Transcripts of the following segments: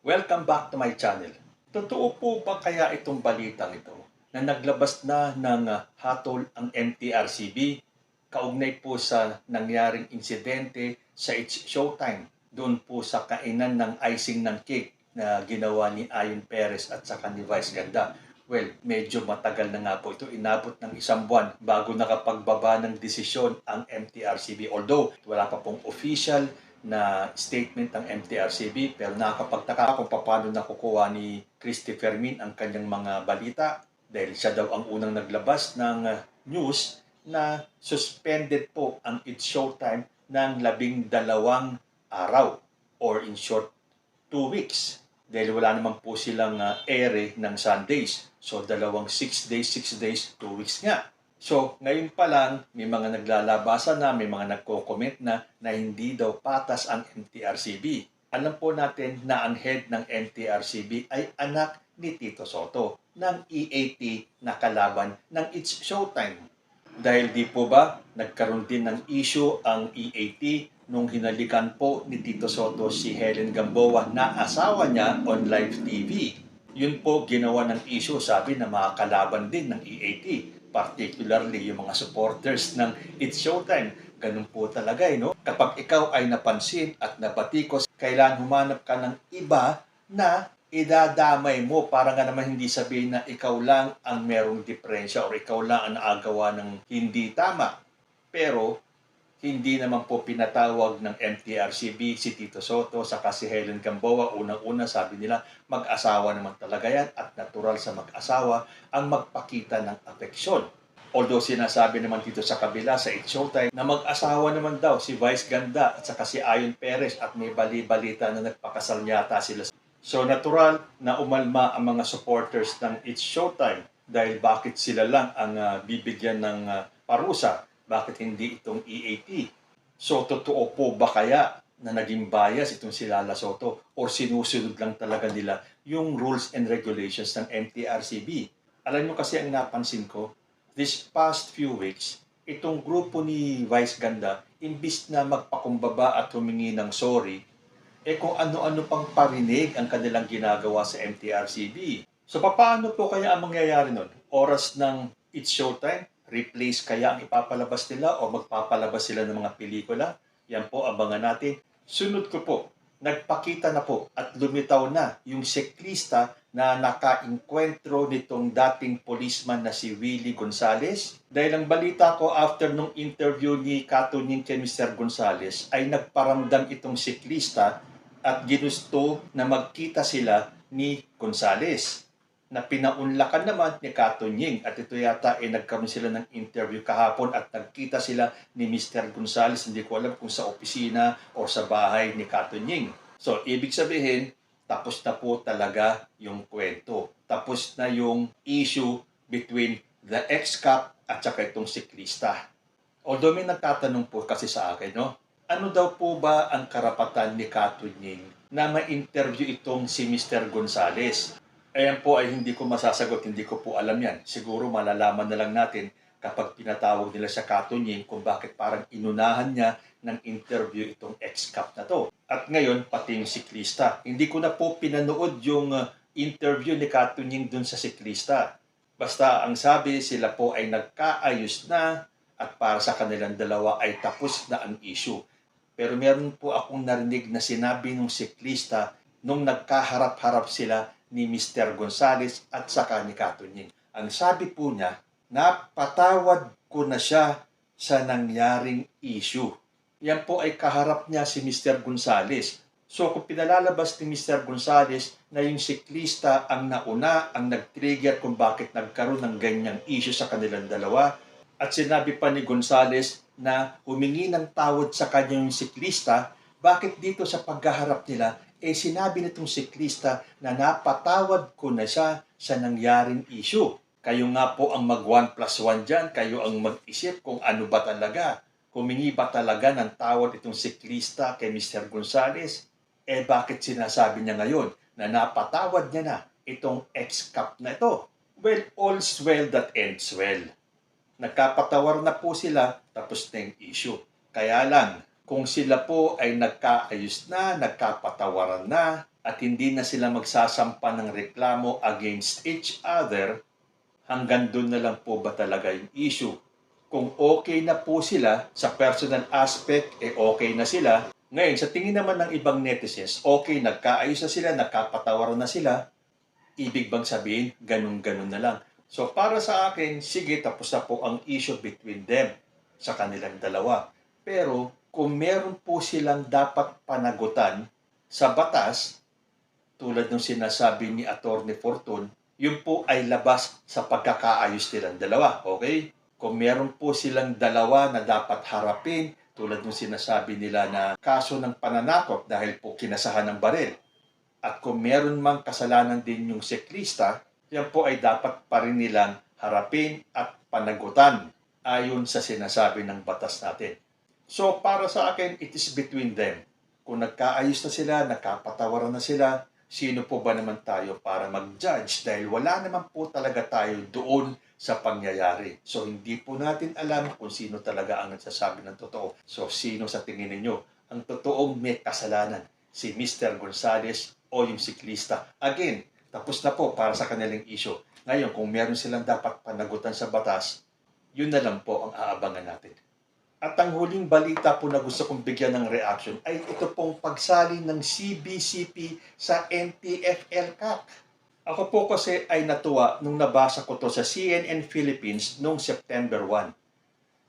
Welcome back to my channel. Totoo po ba kaya itong balitang ito na naglabas na ng hatol ang MTRCB kaugnay po sa nangyaring insidente sa It's Showtime doon po sa kainan ng icing ng cake na ginawa ni Ayon Perez at saka ni Vice Ganda? Well, medyo matagal na nga po ito. Inabot ng isang buwan bago nakapagbaba ng desisyon ang MTRCB. Although wala pa pong official na statement ng MTRCB, pero nakakapagtaka kung paano nakukuha ni Christy Fermin ang kanyang mga balita dahil siya daw ang unang naglabas ng news na suspended po ang It's Showtime ng 12 araw or in short 2 weeks dahil wala naman po silang ere ng Sundays. So 6 days, 6 days, 2 weeks nga. So, ngayon pa lang, may mga naglalabasa na, may mga nagko-comment na hindi daw patas ang MTRCB. Alam po natin na ang head ng MTRCB ay anak ni Tito Sotto ng EAT na kalaban ng It's Showtime. Dahil di po ba, nagkaroon din ng issue ang EAT nung hinalikan po ni Tito Sotto si Helen Gamboa na asawa niya on live TV. Yun po ginawa ng issue, sabi na mga kalaban din ng EAT. Particularly yung mga supporters ng It's Showtime. Ganun po talaga, no? Kapag ikaw ay napansin at nabatikos, kailangan humanap ka ng iba na idadamay mo para nga naman hindi sabihin na ikaw lang ang merong diferensya or ikaw lang ang naagawa ng hindi tama. Pero hindi naman po pinatawag ng MTRCB si Tito Sotto saka si Helen Gamboa. Unang-una sabi nila mag-asawa naman talaga yan at natural sa mag-asawa ang magpakita ng apeksyon. Although sinasabi naman dito sa kabila sa It's Showtime na mag-asawa naman daw si Vice Ganda at saka si Ayon Perez at may bali-balita na nagpakasal yata sila. So natural na umalma ang mga supporters ng It's Showtime dahil bakit sila lang ang bibigyan ng parusa? Bakit hindi itong EAT? So, totoo po ba kaya na naging bias itong si Lala Sotto or sinusunod lang talaga nila yung rules and regulations ng MTRCB? Alam mo kasi ang napansin ko, this past few weeks, itong grupo ni Vice Ganda, imbis na magpakumbaba at humingi ng sorry, kung ano-ano pang parinig ang kanilang ginagawa sa MTRCB. So, paano po kaya ang mangyayari nun? Oras ng It's Showtime? Replace kaya ang ipapalabas nila o magpapalabas sila ng mga pelikula? Yan po, abangan natin. Sunod ko po, nagpakita na po at lumitaw na yung siklista na naka-inkwentro nitong dating policeman na si Willie Gonzales. Dahil ang balita ko after nung interview ni Katunying kay Mr. Gonzales ay nagparamdam itong siklista at ginusto na magkita sila ni Gonzales na pinaunlakan naman ni Katunying. At ito yata ay nagkaroon sila ng interview kahapon at nagkita sila ni Mr. Gonzales. Hindi ko alam kung sa opisina o sa bahay ni Katunying. So, ibig sabihin, tapos na po talaga yung kwento. Tapos na yung issue between the ex-cop at saka itong siklista. Although may nagtatanong po kasi sa akin, no? Ano daw po ba ang karapatan ni Katunying na ma-interview itong si Mr. Gonzales? Ayan po ay hindi ko masasagot, hindi ko po alam yan. Siguro malalaman na lang natin kapag pinatawag nila sa Katunying kung bakit parang inunahan niya ng interview itong ex-cop na to. At ngayon, pati yung siklista. Hindi ko na po pinanood yung interview ni Katunying dun sa siklista. Basta ang sabi, sila po ay nagkaayos na at para sa kanilang dalawa ay tapos na ang issue. Pero meron po akong narinig na sinabi ng siklista nung nagkaharap-harap sila ni Mr. Gonzales at saka ni Katunying. Ang sabi po niya, napatawad ko na siya sa nangyaring issue. Yan po ay kaharap niya si Mr. Gonzales. So kung pinalalabas ni Mr. Gonzales na yung siklista ang nauna, ang nag-trigger kung bakit nagkaroon ng ganyang issue sa kanilang dalawa, at sinabi pa ni Gonzales na humingi ng tawad sa kanyang siklista, bakit dito sa pagkaharap nila sinabi nitong siklista na napatawad ko na siya sa nangyaring issue. Kayo nga po ang mag 1+1 dyan, kayo ang mag-isip kung ano ba talaga. Humingi ba talaga ng tawad itong siklista kay Mr. Gonzales? Bakit sinasabi niya ngayon na napatawad niya na itong ex-cop na ito? Well, all's well that ends well. Nagkapatawar na po sila, tapos na yung issue. Kaya lang, kung sila po ay nagkaayos na, nagkapatawaran na, at hindi na sila magsasampa ng reklamo against each other, hanggang doon na lang po ba talaga yung issue? Kung okay na po sila sa personal aspect, okay na sila. Ngayon, sa tingin naman ng ibang netizens, okay, nagkaayos na sila, nagkapatawaran na sila, ibig bang sabihin, ganun-ganun na lang. So para sa akin, sige, tapos na po ang issue between them sa kanilang dalawa. Pero kung meron po silang dapat panagutan sa batas, tulad ng sinasabi ni Atty. Fortun, yun po ay labas sa pagkakaayos nilang dalawa. Okay? Kung meron po silang dalawa na dapat harapin, tulad ng sinasabi nila na kaso ng pananakot dahil po kinasahan ng baril. At kung meron mang kasalanan din yung siklista, yan po ay dapat pa rin nilang harapin at panagutan ayon sa sinasabi ng batas natin. So para sa akin, it is between them. Kung nagkaayos na sila, nagkapatawaran na sila, sino po ba naman tayo para mag-judge? Dahil wala naman po talaga tayo doon sa pangyayari. So hindi po natin alam kung sino talaga ang nagsasabi ng totoo. So sino sa tingin ninyo ang totoong may kasalanan? Si Mr. Gonzales o yung siklista? Again, tapos na po para sa kanilang issue. Ngayon, kung meron silang dapat panagutan sa batas, yun na lang po ang aabangan natin. At ang huling balita po na gusto kong bigyan ng reaction ay ito pong pagsali ng CBCP sa NTF-ELCAC. Ako po kasi ay natuwa nung nabasa ko to sa CNN Philippines noong September 1.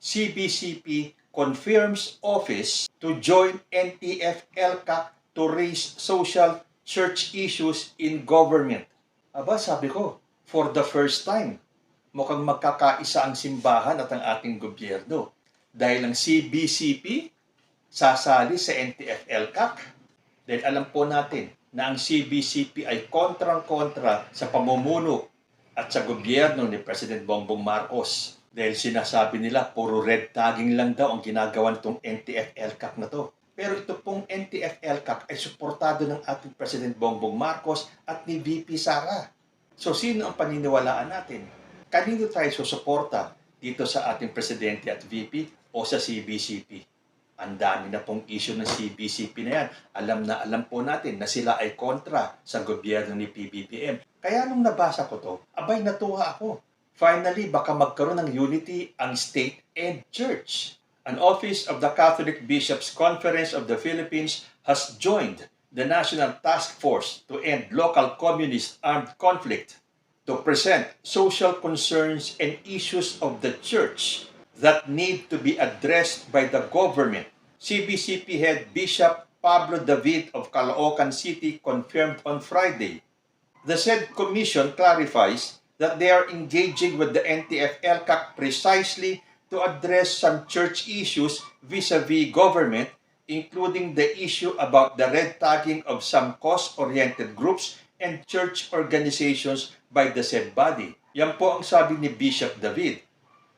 CBCP confirms office to join NTF-ELCAC to raise social church issues in government. Aba, sabi ko, for the first time, mukhang magkakaisa ang simbahan at ang ating gobyerno. Dahil ang CBCP sasali sa NTF-ELCAC. Dahil alam po natin na ang CBCP ay kontrang-kontra sa pamumuno at sa gobyerno ni President Bongbong Marcos. Dahil sinasabi nila, puro red tagging lang daw ang ginagawa nitong NTF-ELCAC na to. Pero ito pong NTF-ELCAC ay suportado ng ating President Bongbong Marcos at ni VP Sara. So sino ang paniniwalaan natin? Kanino tayo susuporta? Dito sa ating Presidente at VP o sa CBCP? Ang dami na pong issue ng CBCP na yan. Alam na alam po natin na sila ay kontra sa gobyerno ni PBBM. Kaya nung nabasa ko to, abay natuwa ako. Finally, baka magkaroon ng unity ang state and church. An office of the Catholic Bishops' Conference of the Philippines has joined the National Task Force to End Local Communist Armed Conflict to present social concerns and issues of the church that need to be addressed by the government. CBCP head Bishop Pablo David of Caloocan City confirmed on Friday. The said commission clarifies that they are engaging with the NTF-ELCAC precisely to address some church issues vis-a-vis government, including the issue about the red tagging of some cause-oriented groups and church organizations by the said body. Yan po ang sabi ni Bishop David.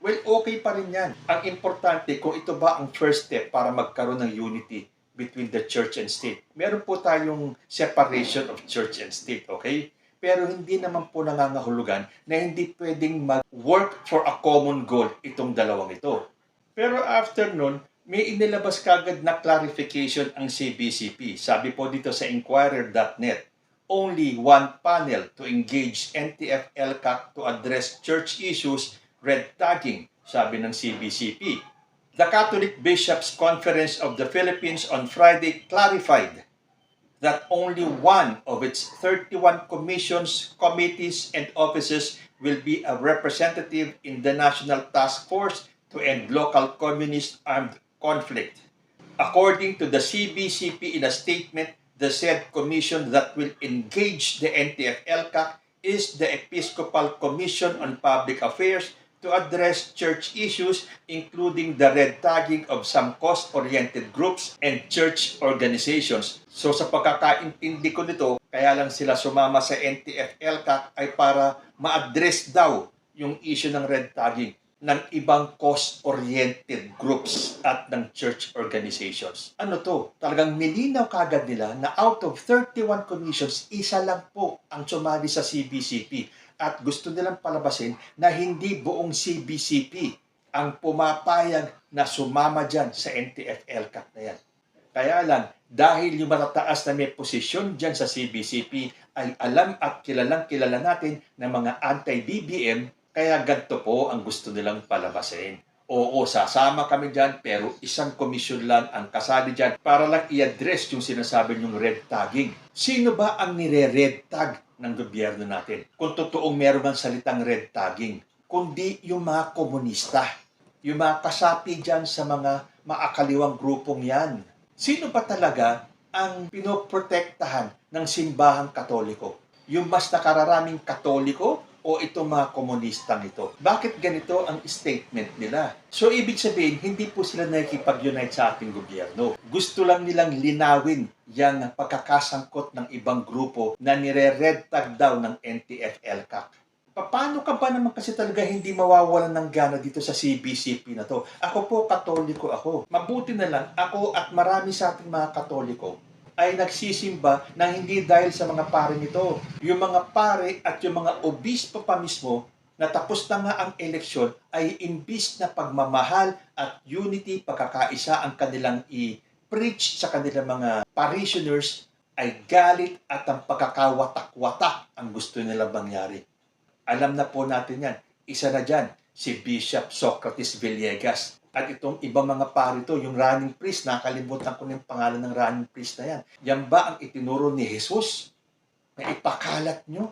Well, okay pa rin yan. Ang importante kung ito ba ang first step para magkaroon ng unity between the church and state. Meron po tayong separation of church and state, okay? Pero hindi naman po nangangahulugan na hindi pwedeng mag-work for a common goal itong dalawang ito. Pero after nun, may inilabas kagad na clarification ang CBCP. Sabi po dito sa Inquirer.net, only one panel to engage NTF-ELCAC to address church issues, red tagging, sabi ng CBCP. The Catholic Bishops' Conference of the Philippines on Friday clarified that only one of its 31 commissions, committees, and offices will be a representative in the National Task Force to End Local Communist Armed Conflict. According to the CBCP in a statement, the said commission that will engage the NTF-ELCAC is the Episcopal Commission on Public Affairs to address church issues, including the red tagging of some cause-oriented groups and church organizations. So sa pagkakaintindi ko nito, kaya lang sila sumama sa NTF-ELCAC ay para ma-address daw yung issue ng red tagging ng ibang cause-oriented groups at ng church organizations. Ano to? Talagang nilinaw kagad nila na out of 31 commissions, isa lang po ang sumali sa CBCP. At gusto nilang palabasin na hindi buong CBCP ang pumapayag na sumama dyan sa NTF-ELCAC na yan. Kaya lang, dahil yung matataas na may posisyon dyan sa CBCP ay alam at kilalang kilala natin ng mga anti-BBM, kaya ganito po ang gusto nilang palabasin. Oo, sasama kami dyan, pero isang komisyon lang ang kasali dyan para lang i-address yung sinasabi yung red tagging. Sino ba ang nire-red tag ng gobyerno natin? Kung totoong meron ng salitang red tagging, kundi yung mga komunista, yung mga kasapi dyan sa mga maakaliwang grupong yan. Sino ba talaga ang pinoprotektahan ng simbahang Katoliko? Yung mas nakararaming Katoliko o itong mga komunistang ito? Bakit ganito ang statement nila? So, ibig sabihin, hindi po sila nakikipag-unite sa ating gobyerno. Gusto lang nilang linawin yung pagkakasangkot ng ibang grupo na nire-red tag daw ng NTF-ELCAC. Paano ka ba naman kasi talaga hindi mawawalan ng gana dito sa CBCP na to? Ako po, Katoliko ako. Mabuti na lang, ako at marami sa ating mga Katoliko ay nagsisimba na hindi dahil sa mga pare nito. Yung mga pare at yung mga obispo pa mismo na tapos na nga ang eleksyon ay imbis na pagmamahal at unity, pagkakaisa ang kanilang i-preach sa kanilang mga parishioners ay galit at ang pagkakawatak-watak ang gusto nilang mangyari. Alam na po natin yan. Isa na dyan, si Bishop Socrates Villegas. At itong ibang mga pari to, yung running priest, nakalimutan ko yung pangalan ng running priest na yan. Yan ba ang itinuro ni Jesus? Na ipakalat nyo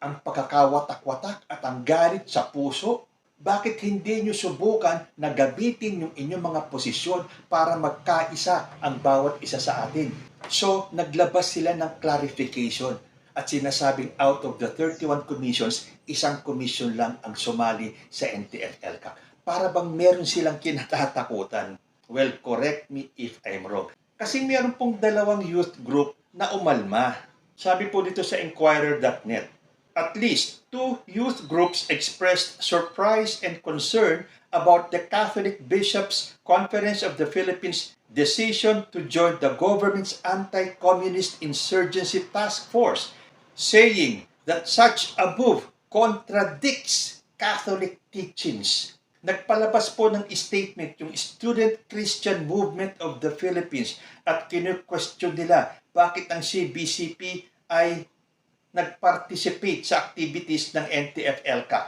ang pagkakawatak-watak at ang galit sa puso? Bakit hindi nyo subukan na gamitin yung inyong mga posisyon para magkaisa ang bawat isa sa atin? So, naglabas sila ng clarification. At sinasabing out of the 31 commissions, isang commission lang ang sumali sa NTF-ELCAC. Para bang meron silang kinatatakutan? Well, correct me if I'm wrong. Kasi meron pong dalawang youth group na umalma. Sabi po dito sa Inquirer.net, at least 2 youth groups expressed surprise and concern about the Catholic Bishops' Conference of the Philippines' decision to join the government's anti-communist insurgency task force, saying that such a move contradicts Catholic teachings. Nagpalabas po ng statement yung Student Christian Movement of the Philippines at kinu-question nila bakit ang CBCP ay nag-participate sa activities ng NTF-ELCAC.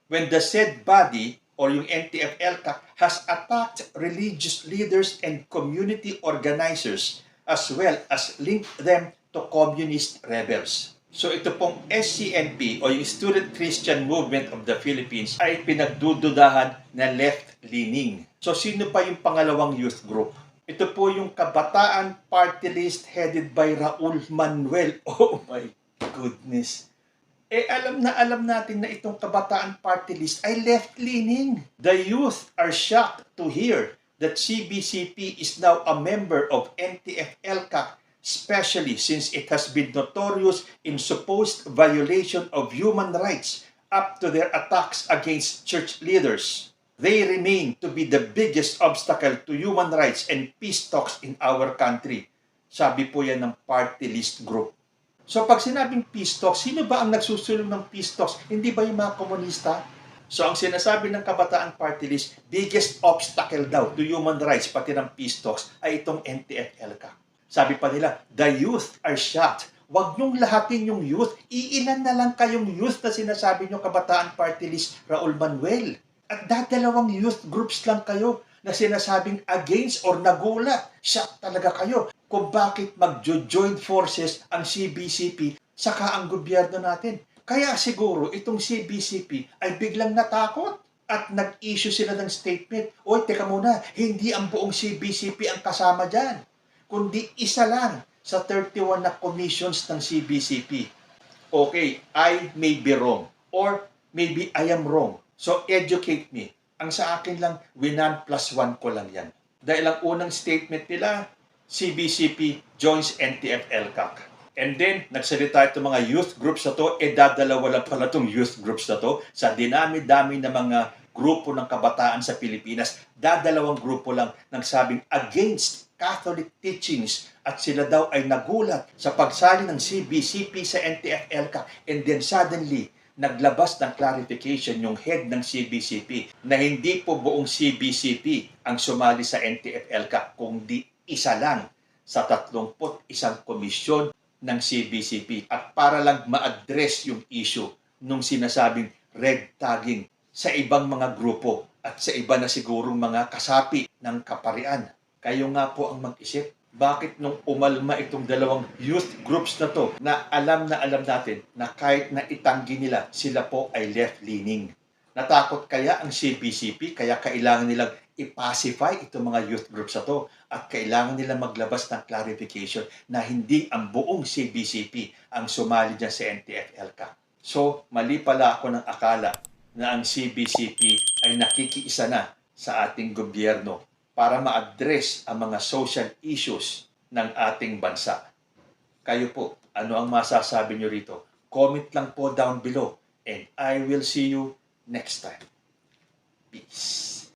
When the said body or yung NTF-ELCAC has attacked religious leaders and community organizers as well as linked them to communist rebels. So ito pong SCNP o yung Student Christian Movement of the Philippines ay pinagdududahan na left-leaning. So sino pa yung pangalawang youth group? Ito po yung Kabataan Party List headed by Raul Manuel. Oh my goodness. Alam natin na itong Kabataan Party List ay left-leaning. The youth are shocked to hear that CBCP is now a member of NTF-ELCAC, especially since it has been notorious in supposed violation of human rights up to their attacks against church leaders. They remain to be the biggest obstacle to human rights and peace talks in our country. Sabi po yan ng party list group. So pag sinabing peace talks, sino ba ang nagsusulong ng peace talks? Hindi ba yung mga komunista? So ang sinasabi ng Kabataan Party List, biggest obstacle daw to human rights pati ng peace talks ay itong NTF-ELCAC. Sabi pa nila, the youth are shocked. Huwag niyong lahatin yung youth. Iilan na lang kayong youth na sinasabi niyo Kabataan Party List, Raul Manuel. At dadalawang youth groups lang kayo na sinasabing against or nagulat. Shock talaga kayo kung bakit mag-join forces ang CBCP saka ang gobyerno natin. Kaya siguro itong CBCP ay biglang natakot at nag-issue sila ng statement. Oy, teka muna, hindi ang buong CBCP ang kasama dyan, kundi isa lang sa 31 na commissions ng CBCP. Okay, I may be wrong or maybe I am wrong. So educate me. Ang sa akin lang, winan plus 1 ko lang yan. Dahil ang unang statement nila, CBCP joins NTF-ELCAC. And then, nagsalita itong mga youth groups na to, dadalawa lang pala itong youth groups na to. Sa dinami-dami na mga grupo ng kabataan sa Pilipinas, dadalawang grupo lang nagsabing against Catholic teachings at sila daw ay nagulat sa pagsali ng CBCP sa NTF-ELCAC. And then suddenly, naglabas ng clarification yung head ng CBCP na hindi po buong CBCP ang sumali sa NTF-ELCAC, kundi isa lang sa 31 komisyon ng CBCP at para lang ma-address yung issue nung sinasabing red tagging sa ibang mga grupo at sa iba na sigurong mga kasapi ng kaparian. Kayo nga po ang mag-isip. Bakit nung umalma itong dalawang youth groups na to na alam natin na kahit na itanggi nila, sila po ay left-leaning. Natakot kaya ang CBCP kaya kailangan nilang i-pacify itong mga youth groups na to at kailangan nilang maglabas ng clarification na hindi ang buong CBCP ang sumali dyan sa NTF-ELCA. So, mali pala ako ng akala na ang CBCP ay nakikiisa na sa ating gobyerno para ma-address ang mga social issues ng ating bansa. Kayo po, ano ang masasabi nyo rito? Comment lang po down below and I will see you next time. Peace.